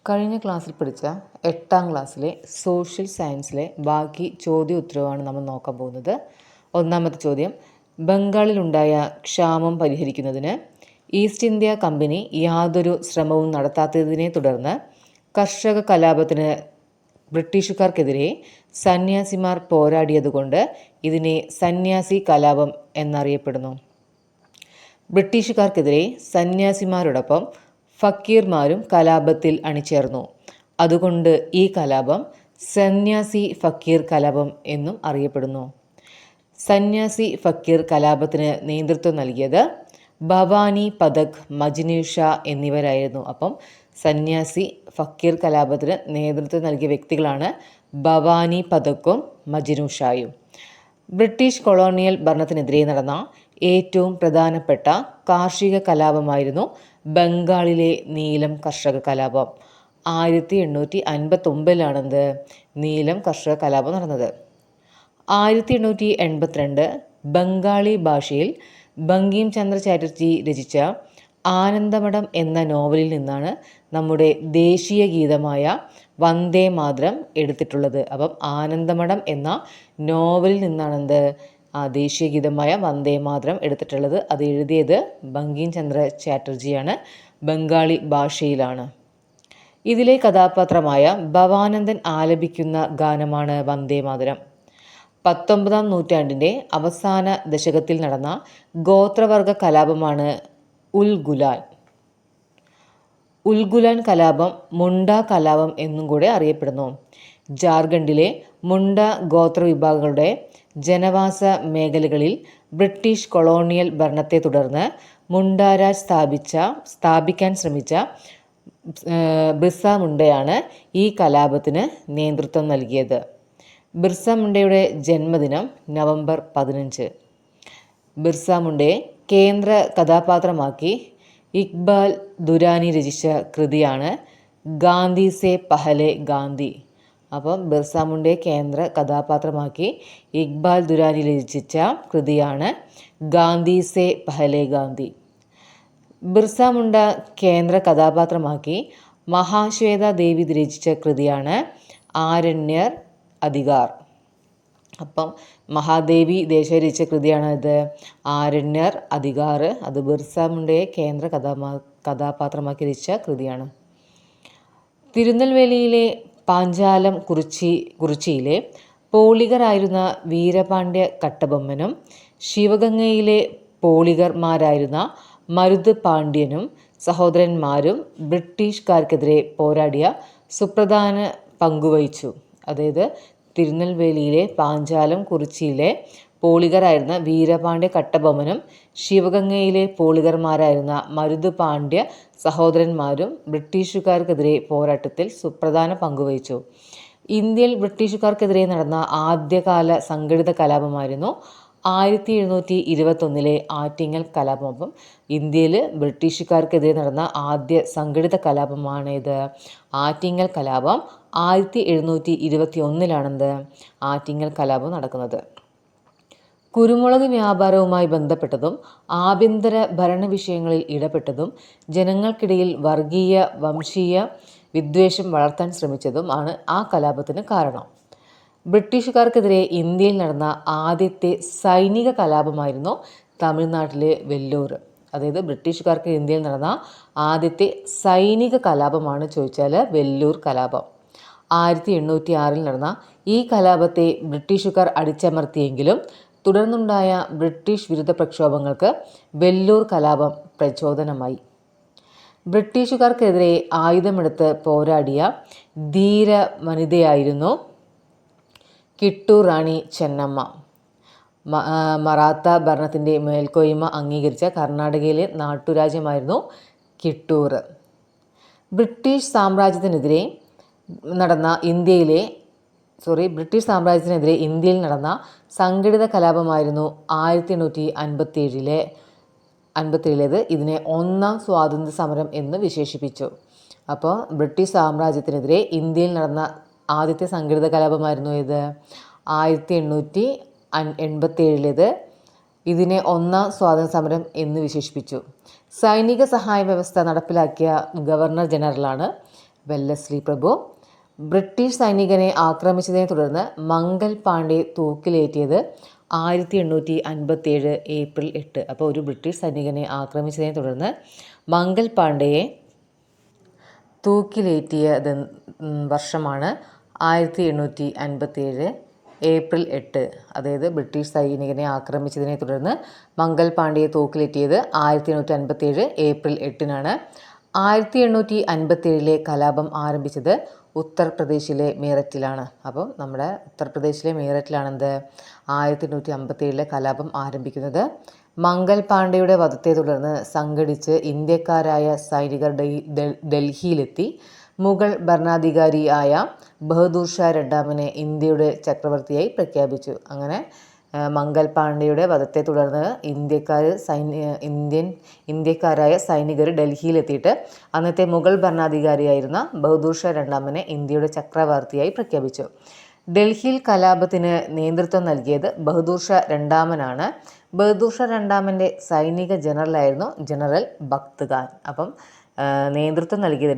കഴിഞ്ഞ ക്ലാസ്സിൽ പഠിച്ച 8ാം ക്ലാസ്സിലെ സോഷ്യൽ സയൻസിലെ ബാക്കി ചോദ്യ ഉത്തരവാണ് നമ്മൾ നോക്കാൻ പോകുന്നത്. ഒന്നാമത്തെ ചോദ്യം, ബംഗാളിലുണ്ടായ ക്ഷാമം പരിഹരിക്കുന്നതിന് ഈസ്റ്റ് ഇന്ത്യ കമ്പനി യാതൊരു ശ്രമവും നടത്താത്തതിനെ തുടർന്ന് കർഷക കലാപത്തിന് ബ്രിട്ടീഷുകാർക്കെതിരെ സന്യാസിമാർ പോരാടിയതുകൊണ്ട് ഇതിനെ സന്യാസി കലാപം എന്നറിയപ്പെടുന്നു. ബ്രിട്ടീഷുകാർക്കെതിരെ സന്യാസിമാരോടൊപ്പം ഫക്കീർമാരും കലാപത്തിൽ അണിചേർന്നു. അതുകൊണ്ട് ഈ കലാപം സന്യാസി ഫക്കീർ കലാപം എന്നും അറിയപ്പെടുന്നു. സന്യാസി ഫക്കീർ കലാപത്തിന് നേതൃത്വം നൽകിയത് ഭവാനി പഥക്, മജ്നു ഷാ എന്നിവരായിരുന്നു. അപ്പം സന്യാസി ഫക്കീർ കലാപത്തിന് നേതൃത്വം നൽകിയ വ്യക്തികളാണ് ഭവാനി പഥക്കും മജ്നു ഷായും. ബ്രിട്ടീഷ് കൊളോണിയൽ ഭരണത്തിനെതിരെ നടന്ന ഏറ്റവും പ്രധാനപ്പെട്ട കാർഷിക കലാപമായിരുന്നു ബംഗാളിലെ നീലം കർഷക കലാപം. 1859 നീലം കർഷക കലാപം നടന്നത്. 1882 ബംഗാളി ഭാഷയിൽ ബങ്കിം ചന്ദ്ര ചാറ്റർജി രചിച്ച ആനന്ദമഠം എന്ന നോവലിൽ നിന്നാണ് നമ്മുടെ ദേശീയ ഗീതമായ വന്ദേ മാതരം എടുത്തിട്ടുള്ളത്. അപ്പം ആനന്ദമഠം എന്ന നോവലിൽ നിന്നാണ് ദേശീയ ഗീതമായ വന്ദേ മാതരം എടുത്തിട്ടുള്ളത്. അത് എഴുതിയത് ബങ്കിം ചന്ദ്ര ചാറ്റർജിയാണ്. ബംഗാളി ഭാഷയിലാണ്. ഇതിലെ കഥാപാത്രമായ ഭവാനന്ദൻ ആലപിക്കുന്ന ഗാനമാണ് വന്ദേ മാതരം. 19ാം നൂറ്റാണ്ടിൻ്റെ അവസാന ദശകത്തിൽ നടന്ന ഗോത്രവർഗ കലാപമാണ് ഉൽഗുലാൻ. ഉൽഗുലാൻ കലാപം മുണ്ട കലാപം എന്നും കൂടെ അറിയപ്പെടുന്നു. ജാർഖണ്ഡിലെ മുണ്ട ഗോത്രവിഭാഗങ്ങളുടെ ജനവാസ മേഖലകളിൽ ബ്രിട്ടീഷ് കൊളോണിയൽ ഭരണത്തെ തുടർന്ന് മുണ്ടാരാജ് സ്ഥാപിക്കാൻ ശ്രമിച്ച ബിർസ മുണ്ടയാണ് ഈ കലാപത്തിന് നേതൃത്വം നൽകിയത്. ബിർസ മുണ്ടയുടെ ജന്മദിനം നവംബർ 15. ബിർസ മുണ്ടയെ കേന്ദ്ര കഥാപാത്രമാക്കി ഇക്ബാൽ ദുരാനി രചിച്ച കൃതിയാണ് ഗാന്ധി സേ പഹലെ ഗാന്ധി. അപ്പം ബിർസ മുണ്ടയെ കേന്ദ്ര കഥാപാത്രമാക്കി ഇക്ബാൽ ദുരാനി രചിച്ച കൃതിയാണ് ഗാന്ധി സേ പഹലെ ഗാന്ധി. ബിർസ മുണ്ട കേന്ദ്ര കഥാപാത്രമാക്കി മഹാശ്വേത ദേവി രചിച്ച കൃതിയാണ് ആരണ്യർ അധികാർ. അപ്പം മഹാദേവി ദേശായി രചിച്ച കൃതിയാണ് ഇത് ആരണ്യർ അധികാർ. അത് ബിർസ മുണ്ടയെ കേന്ദ്ര കഥാപാത്രമാക്കി രചിച്ച കൃതിയാണ്. തിരുനെൽവേലിയിലെ പാഞ്ചാലം കുറിച്ചിയിലെ പോളിഗറായിരുന്ന വീരപാണ്ഡ്യ കട്ടബൊമ്മനും ശിവഗംഗയിലെ പോളിഗർമാരായിരുന്ന മരുത് പാണ്ഡ്യനും സഹോദരന്മാരും ബ്രിട്ടീഷുകാർക്കെതിരെ പോരാടിയ സുപ്രധാന പങ്കുവഹിച്ചു. അതായത് തിരുനെൽവേലിയിലെ പാഞ്ചാലം കുറിച്ചിയിലെ പോളിഗറായിരുന്ന വീരപാണ്ഡ്യ കട്ടബൊമ്മനും ശിവഗംഗയിലെ പോളിഗർമാരായിരുന്ന മരുത് പാണ്ഡ്യ സഹോദരന്മാരും ബ്രിട്ടീഷുകാർക്കെതിരെ പോരാട്ടത്തിൽ സുപ്രധാന പങ്കുവഹിച്ചു. ഇന്ത്യയിൽ ബ്രിട്ടീഷുകാർക്കെതിരെ നടന്ന ആദ്യകാല സംഘടിത കലാപമായിരുന്നു 1721 ആറ്റിങ്ങൽ കലാപം. അപ്പം ഇന്ത്യയിൽ ബ്രിട്ടീഷുകാർക്കെതിരെ നടന്ന ആദ്യ സംഘടിത കലാപമാണ് ഇത് ആറ്റിങ്ങൽ കലാപം. 1721 ആറ്റിങ്ങൽ കലാപം നടക്കുന്നത്. കുരുമുളക് വ്യാപാരവുമായി ബന്ധപ്പെട്ടതും ആഭ്യന്തര ഭരണ വിഷയങ്ങളിൽ ഇടപെട്ടതും ജനങ്ങൾക്കിടയിൽ വർഗീയ വംശീയ വിദ്വേഷം വളർത്താൻ ശ്രമിച്ചതും ആണ് ആ കലാപത്തിന് കാരണം. ബ്രിട്ടീഷുകാർക്കെതിരെ ഇന്ത്യയിൽ നടന്ന ആദ്യത്തെ സൈനിക കലാപമായിരുന്നു തമിഴ്നാട്ടിലെ വെല്ലൂർ. അതായത് ബ്രിട്ടീഷുകാർക്ക് ഇന്ത്യയിൽ നടന്ന ആദ്യത്തെ സൈനിക കലാപമാണ് ചോദിച്ചാൽ വെല്ലൂർ കലാപം. 1806 നടന്ന ഈ കലാപത്തെ ബ്രിട്ടീഷുകാർ അടിച്ചമർത്തിയെങ്കിലും തുടർന്നുണ്ടായ ബ്രിട്ടീഷ് വിരുദ്ധ പ്രക്ഷോഭങ്ങൾക്ക് വെല്ലൂർ കലാപം പ്രചോദനമായി. ബ്രിട്ടീഷുകാർക്കെതിരെ ആയുധമെടുത്ത് പോരാടിയ ധീര വനിതയായിരുന്നു കിട്ടൂർ റാണി ചെന്നമ്മ. മറാത്ത ഭരണത്തിൻ്റെ മേൽക്കോയ്മ അംഗീകരിച്ച കർണാടകയിലെ നാട്ടുരാജ്യമായിരുന്നു കിട്ടൂർ. ബ്രിട്ടീഷ് സാമ്രാജ്യത്തിനെതിരെ ഇന്ത്യയിൽ നടന്ന സംഘടിത കലാപമായിരുന്നു 1857 ഇതിനെ ഒന്നാം സ്വാതന്ത്ര്യ സമരം എന്ന് വിശേഷിപ്പിച്ചു. അപ്പോൾ ബ്രിട്ടീഷ് സാമ്രാജ്യത്തിനെതിരെ ഇന്ത്യയിൽ നടന്ന ആദ്യത്തെ സംഘടിത കലാപമായിരുന്നു ഇത് 1857 ഇതിനെ ഒന്നാം സ്വാതന്ത്ര്യ സമരം എന്ന് വിശേഷിപ്പിച്ചു. സൈനിക സഹായ വ്യവസ്ഥ നടപ്പിലാക്കിയ ഗവർണർ ജനറലാണ് വെല്ലസ്ലി പ്രഭു. ബ്രിട്ടീഷ് സൈനികനെ ആക്രമിച്ചതിനെ തുടർന്ന് മംഗൽ പാണ്ഡെ തൂക്കിലേറ്റിയത് 1857 ഏപ്രിൽ 8. അപ്പോൾ ഒരു ബ്രിട്ടീഷ് സൈനികനെ ആക്രമിച്ചതിനെ തുടർന്ന് മംഗൽ പാണ്ഡെയെ തൂക്കിലേറ്റിയ വർഷമാണ് 1857 ഏപ്രിൽ 8. അതായത് ബ്രിട്ടീഷ് സൈനികനെ ആക്രമിച്ചതിനെ തുടർന്ന് മംഗൽ പാണ്ഡെയെ തൂക്കിലേറ്റിയത് 1857 ഏപ്രിൽ 8-നാണ്. 1857 കലാപം ആരംഭിച്ചത് ഉത്തർപ്രദേശിലെ മീററ്റിലാണ്. അപ്പോൾ നമ്മുടെ ഉത്തർപ്രദേശിലെ മീററ്റിലാണ് 1857 കലാപം ആരംഭിക്കുന്നത്. മംഗൽ പാണ്ഡെയുടെ വധത്തെ തുടർന്ന് സംഘടിച്ച് ഇന്ത്യക്കാരായ സൈനികർ ഡൽഹിയിലെത്തി മുഗൾ ഭരണാധികാരിയായ ബഹദൂർ ഷാ രണ്ടാമനെ ഇന്ത്യയുടെ ചക്രവർത്തിയായി പ്രഖ്യാപിച്ചു. അങ്ങനെ മംഗൽ പാണ്ഡെയുടെ വധത്തെ തുടർന്ന് ഇന്ത്യക്കാരായ സൈനികർ ഡൽഹിയിലെത്തിയിട്ട് അന്നത്തെ മുഗൾ ഭരണാധികാരിയായിരുന്ന ബഹദൂർ ഷാ രണ്ടാമനെ ഇന്ത്യയുടെ ചക്രവർത്തിയായി പ്രഖ്യാപിച്ചു. ഡൽഹിയിൽ കലാപത്തിന് നേതൃത്വം നൽകിയത് ബഹദൂർ ഷാ രണ്ടാമനാണ്. ബഹദൂർ ഷാ രണ്ടാമൻ്റെ സൈനിക ജനറലായിരുന്നു ജനറൽ ബഖ്ത് ഖാൻ. അപ്പം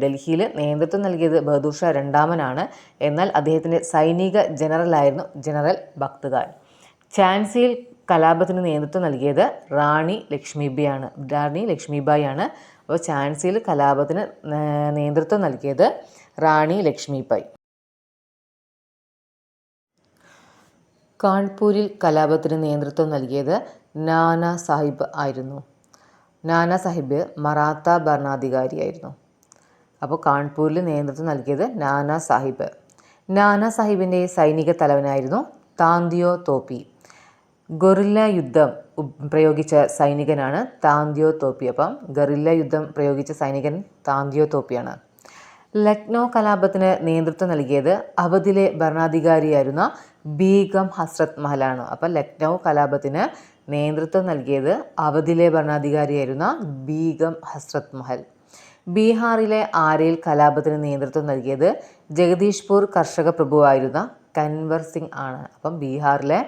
ഡൽഹിയിൽ നേതൃത്വം നൽകിയത് ബഹദൂർ ഷാ രണ്ടാമനാണ്. എന്നാൽ അദ്ദേഹത്തിൻ്റെ സൈനിക ജനറലായിരുന്നു ജനറൽ ബഖ്ത് ഖാൻ. ഝാൻസിയിൽ കലാപത്തിന് നേതൃത്വം നൽകിയത് റാണി ലക്ഷ്മിബായി ആണ്. അപ്പോൾ ഝാൻസിയിൽ കലാപത്തിന് നേതൃത്വം നൽകിയത് റാണി ലക്ഷ്മിബായി. കാൺപൂരിൽ കലാപത്തിന് നേതൃത്വം നൽകിയത് നാനാ സാഹിബ് ആയിരുന്നു. നാനാ സാഹിബ് മറാത്ത ഭരണാധികാരിയായിരുന്നു. അപ്പോൾ കാൺപൂരിൽ നേതൃത്വം നൽകിയത് നാനാ സാഹിബ്. നാനാ സാഹിബിൻ്റെ സൈനിക തലവനായിരുന്നു താന്തിയോ തോപ്പി. ഗൊറില്ല യുദ്ധം പ്രയോഗിച്ച സൈനികനാണ് താന്തിയോ തോപ്പി. അപ്പം ഗറില്ല യുദ്ധം പ്രയോഗിച്ച സൈനികൻ താന്തിയോ തോപ്പിയാണ്. ലക്നൗ കലാപത്തിന് നേതൃത്വം നൽകിയത് അവധിലെ ഭരണാധികാരിയായിരുന്ന ബീഗം ഹസ്രത്ത് മഹലാണ്. അപ്പം ലക്നൗ കലാപത്തിന് നേതൃത്വം നൽകിയത് അവധിലെ ഭരണാധികാരിയായിരുന്ന ബീഗം ഹസ്രത്ത് മഹൽ. ബീഹാറിലെ ആരയിൽ കലാപത്തിന് നേതൃത്വം നൽകിയത് ജഗദീഷ്പൂർ കർഷക പ്രഭുവായിരുന്ന കൻവർ സിംഗ് ആണ്. അപ്പം ബീഹാറിലെ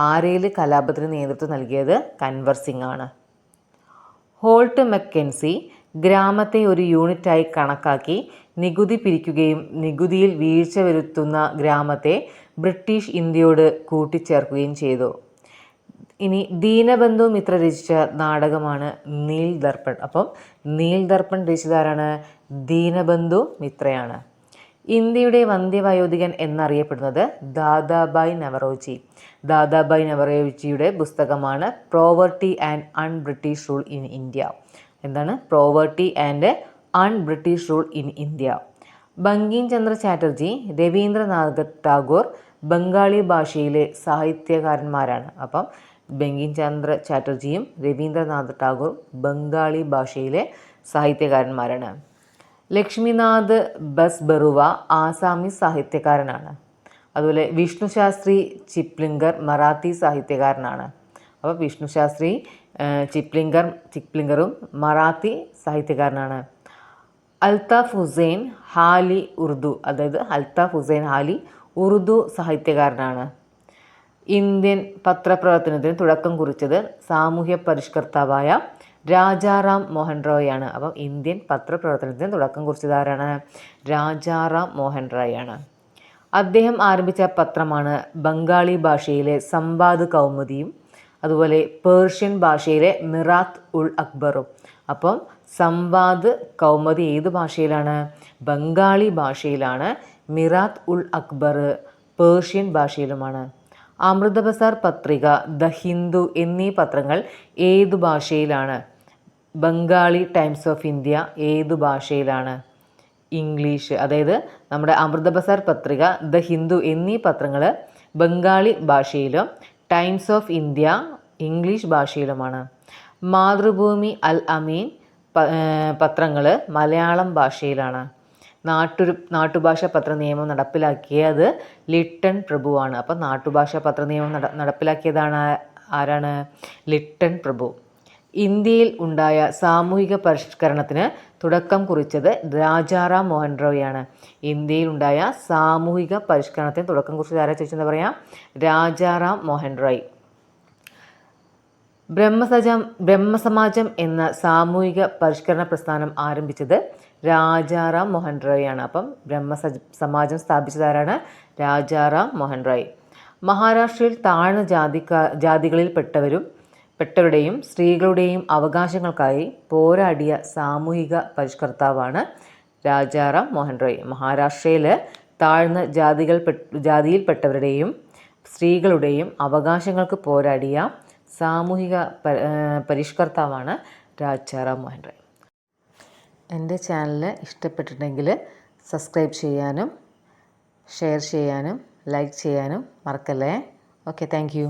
ആരയിൽ കലാപത്തിന് നേതൃത്വം നൽകിയത് കൻവർ സിംഗ് ആണ്. ഹോൾട്ട് മക്കൻസി ഗ്രാമത്തെ ഒരു യൂണിറ്റായി കണക്കാക്കി നികുതി പിരിക്കുകയും നികുതിയിൽ വീഴ്ച വരുത്തുന്ന ഗ്രാമത്തെ ബ്രിട്ടീഷ് ഇന്ത്യയോട് കൂട്ടിച്ചേർക്കുകയും ചെയ്തു. ഇനി ദീനബന്ധു മിത്ര രചിച്ച നാടകമാണ് നീൽ ദർപ്പൺ. അപ്പം നീൽ ദർപ്പൺ രചിച്ചതാരാണ്? ദീനബന്ധു മിത്രയാണ്. ഇന്ത്യയുടെ വന്ധ്യവയോധികൻ എന്നറിയപ്പെടുന്നത് ദാദാബായ് നവറോജി. ദാദാബായ് നവറോജിയുടെ പുസ്തകമാണ് poverty and un British rule in India. എന്താണ് poverty and un British rule in India? Bankim Chandra Chatterji, Rabindranath Tagore Bengali ഭാഷയിലെ സാഹിത്യകാരന്മാരാണ്. അപ്പം ബങ്കിം ചന്ദ്ര ചാറ്റർജിയും രവീന്ദ്രനാഥ് ടാഗോർ ബംഗാളി ഭാഷയിലെ സാഹിത്യകാരന്മാരാണ്. ലക്ഷ്മിനാഥ് ബസ്ബറുവ ആസാമീസ് സാഹിത്യകാരനാണ്. അതുപോലെ വിഷ്ണു ശാസ്ത്രി ചിപ്ലിങ്കർ മറാത്തി സാഹിത്യകാരനാണ്. അപ്പോൾ വിഷ്ണു ശാസ്ത്രി ചിപ്ലിങ്കറും മറാത്തി സാഹിത്യകാരനാണ്. അൽത്താഫ് ഹുസൈൻ ഹാലി ഉറുദു സാഹിത്യകാരനാണ്. ഇന്ത്യൻ പത്രപ്രവർത്തനത്തിന് തുടക്കം കുറിച്ചത് സാമൂഹ്യ പരിഷ്കർത്താവായ രാജാറാം മോഹൻ റോയ് ആണ്. അപ്പം ഇന്ത്യൻ പത്രപ്രവർത്തനത്തിന് തുടക്കം കുറിച്ചത് ആരാണ്? രാജാറാം മോഹൻ റോയ് ആണ്. അദ്ദേഹം ആരംഭിച്ച പത്രമാണ് ബംഗാളി ഭാഷയിലെ സംവാദ് കൗമുദിയും അതുപോലെ പേർഷ്യൻ ഭാഷയിലെ മിറാത്ത് ഉൾ അക്ബറും. അപ്പം സംവാദ് കൗമുദി ഏത് ഭാഷയിലാണ്? ബംഗാളി ഭാഷയിലാണ്. മിറാത്ത് ഉൾ അക്ബർ പേർഷ്യൻ ഭാഷയിലുമാണ്. അമൃതബസാർ പത്രിക, ദ ഹിന്ദു എന്നീ പത്രങ്ങൾ ഏതു ഭാഷയിലാണ്? ബംഗാളി ടൈംസ് ഓഫ് ഇന്ത്യ ഏതു ഭാഷയിലാണ്? ഇംഗ്ലീഷ്. അതായത് നമ്മുടെ അമൃതബസാർ പത്രിക, ദ ഹിന്ദു എന്നീ പത്രങ്ങൾ ബംഗാളി ഭാഷയിലും ടൈംസ് ഓഫ് ഇന്ത്യ ഇംഗ്ലീഷ് ഭാഷയിലുമാണ്. മാതൃഭൂമി, അൽ അമീൻ പത്രങ്ങൾ മലയാളം ഭാഷയിലാണ്. നാട്ടുഭാഷാ പത്ര നിയമം നടപ്പിലാക്കിയത് ലിട്ടൺ പ്രഭുവാണ്. അപ്പം നാട്ടുഭാഷാ പത്ര നിയമം നടപ്പിലാക്കിയതാണ് ആരാണ്? ലിട്ടൺ പ്രഭു. ഇന്ത്യയിൽ ഉണ്ടായ സാമൂഹിക പരിഷ്കരണത്തിന് തുടക്കം കുറിച്ചത് രാജാറാം മോഹൻ റോയ് ആണ്. ഇന്ത്യയിൽ ഉണ്ടായ സാമൂഹിക പരിഷ്കരണത്തിന് തുടക്കം കുറിച്ചത് ആരാ ചോദിച്ചെന്താ പറയാം? രാജാറാം മോഹൻ റോയ്. ബ്രഹ്മസമാജം എന്ന സാമൂഹിക പരിഷ്കരണ പ്രസ്ഥാനം ആരംഭിച്ചത് രാജാറാം മോഹൻ റോയ് ആണ്. അപ്പം സമാജം സ്ഥാപിച്ചതാരാണ്? രാജാറാം മോഹൻ റോയ്. മഹാരാഷ്ട്രയിൽ താഴ്ന്ന ജാതികളിൽപ്പെട്ടവരുടെയും സ്ത്രീകളുടെയും അവകാശങ്ങൾക്കായി പോരാടിയ സാമൂഹിക പരിഷ്കർത്താവാണ് രാജാറാം മോഹൻ റോയ്. മഹാരാഷ്ട്രയിൽ താഴ്ന്ന ജാതിയിൽപ്പെട്ടവരുടെയും സ്ത്രീകളുടെയും അവകാശങ്ങൾക്ക് പോരാടിയ സാമൂഹിക പരിഷ്കർത്താവാണ് രാജാറാം മോഹൻ റോയ്. എൻ്റെ ചാനൽ ഇഷ്ടപ്പെട്ടിട്ടുണ്ടെങ്കിൽ സബ്സ്ക്രൈബ് ചെയ്യാനും ഷെയർ ചെയ്യാനും ലൈക്ക് ചെയ്യാനും മറക്കല്ലേ. Okay, thank you.